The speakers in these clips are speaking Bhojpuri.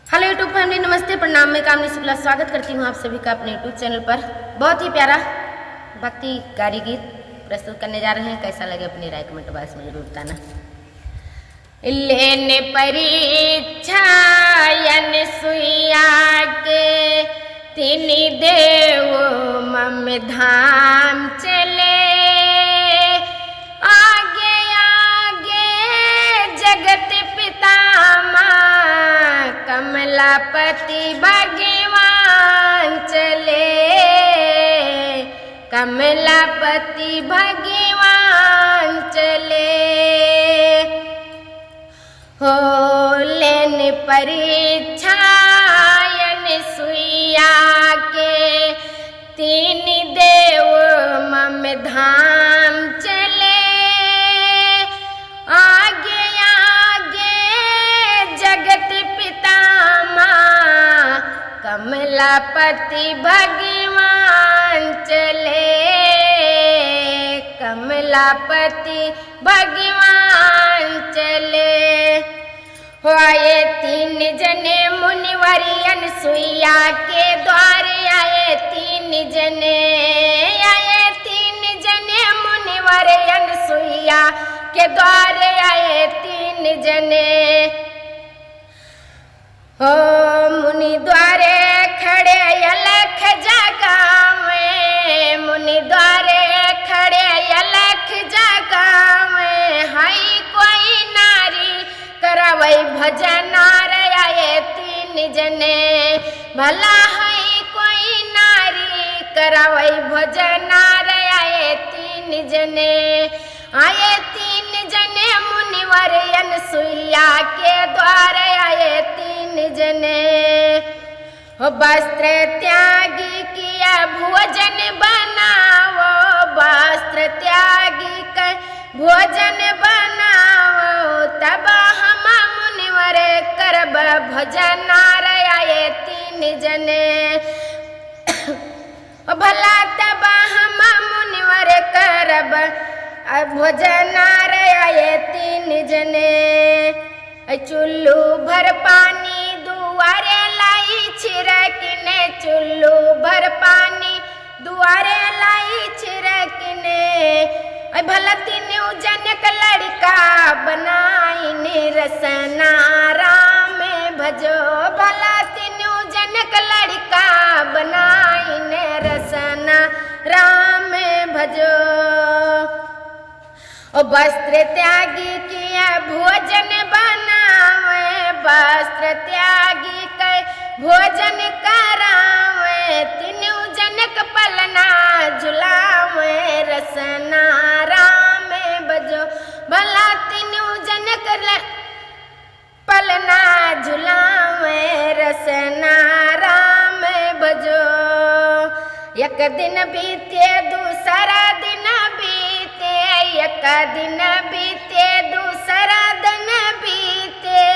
हेलो यूट्यूब फैमिली, नमस्ते, प्रणाम। मैं कामनी शुक्ला स्वागत करती हूँ आप सभी का अपने यूट्यूब चैनल पर। बहुत ही प्यारा भक्ति गारी गीत प्रस्तुत करने जा रहे हैं। कैसा लगे अपनी राय कमेंट बॉक्स में जरूर बताना। लेने परीक्षा सुइया के तीन देव मम धाम चले, आगे आगे जगत पिता कमलापति भगवान चले, कमलापति भगवान चले। हो लेन परीक्षा सुइया के तीन देव मम धाम चले, आगे आगे जगत पिता कमलापति भगवान चले, कमलापति भगवान चले। हो आए तीन जने मुनिवरियन सुइया के द्वारे, आए तीन जने, आए तीन जने मुनिवरियन सुइया के द्वारे, आए तीन जने। हो मुनि द्वारे खड़े अलख जगावे, मुनि द्वारे खड़े अलख जगावे, हाय कोई नारी करवई भजन आए तीन जने, भला है कोई नारी करवई भजन आए तीन जने। आए तीन जने मुनिवरियन सुइया के द्वारे, आए तीन जने। हो वस्त्र त्यागी किया भोजन बनाओ, वस्त्र त्यागी कर भोजन बनाओ, तब हम मुनिवर करब भजन आए तीन जने। भला तब हम मुनिवर करब भोजन आए तीन जने। चुल्लू भर पानी दुआरे लाई छिड़कने, चुल्लू भर पानी दुआरे लाई छिड़कने। भला तीनों जनक लड़का बनाईने रसना राम भजो, भला तीनों जनक लड़का बनाईने रसना राम भजो। ओ वस्त्र त्यागी किया भोजन बनावे, वस्त्र त्यागी कर भोजन करावे, तीनों जनक पलना झुलावे रसना राम भजो, भला तीनों जनक पलना झुलावे रसना राम भजो। एक दिन बीते दूसरा दिन बीते, एक दिन बीते दूसरा दिन बीते,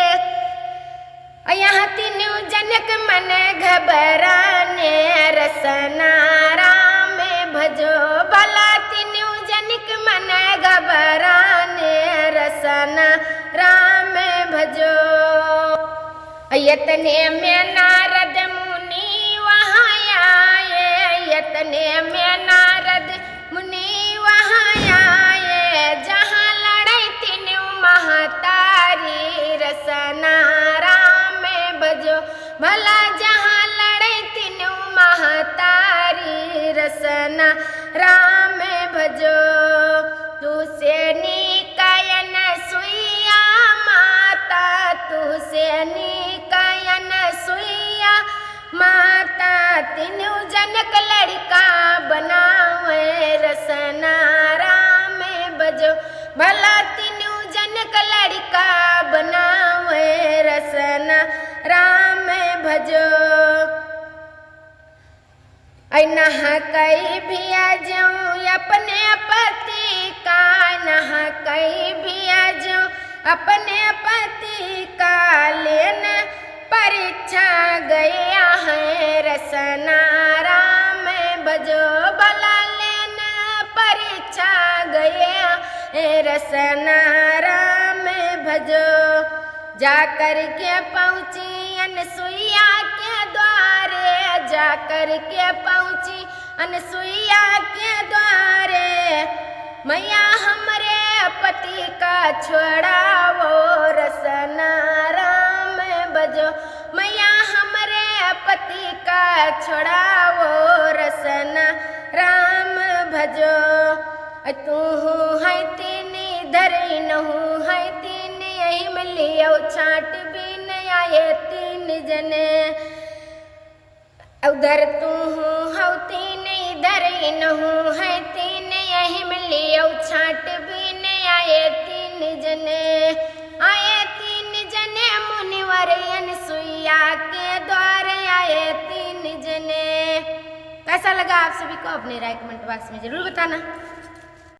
यहाँ तीनों जनक मन घबराने रसना राम भजो, भला तीनों जनक मन घबराने रसना राम भजो। यतने में नारद मुनि वहाँ आए, यतने में नारद मुनि वहाँ आए, जहाँ लड़ाई तीनों महतारी रसना राम भजो, भला जहाँ लड़ाई तीनों महतारी रसना राम भजो। तुसे निकायन सुइया माता, तुसे निकायन सुइया माता, तीनों जनक लड़का बनावे रसना राम भजो, भला तीनों जनक लड़का बनावे रसना राम भजो। नहा कई भी जाऊँ अपने पति का, नहा कई भी जाऊँ अपने पति का, लेना परीक्षा गया है रसना राम भजो, भला लेना परीक्षा गया है रसना राम भजो। जा कर के पहुँची अनसुईया के द्वारे, जा कर के पहुँची अनसुईया के द्वारे, मैया हमरे पति का छोड़ावो रसना राम बजो, मैया हमरे पति का छोड़ावो रसना राम भजो। तू है तीन धरी नहू है तीन यही मिलियो छाट बिन आए तीन जने, उधर तू हौ तीन इधर नहू है तीन यही मिलियो छाट बिन आए तीन जने, आए तीन जने मुनिवर अनसुईया के द्वार आए तीन जने। कैसा लगा आप सभी को अपने राय कमेंट बॉक्स में जरूर बताना।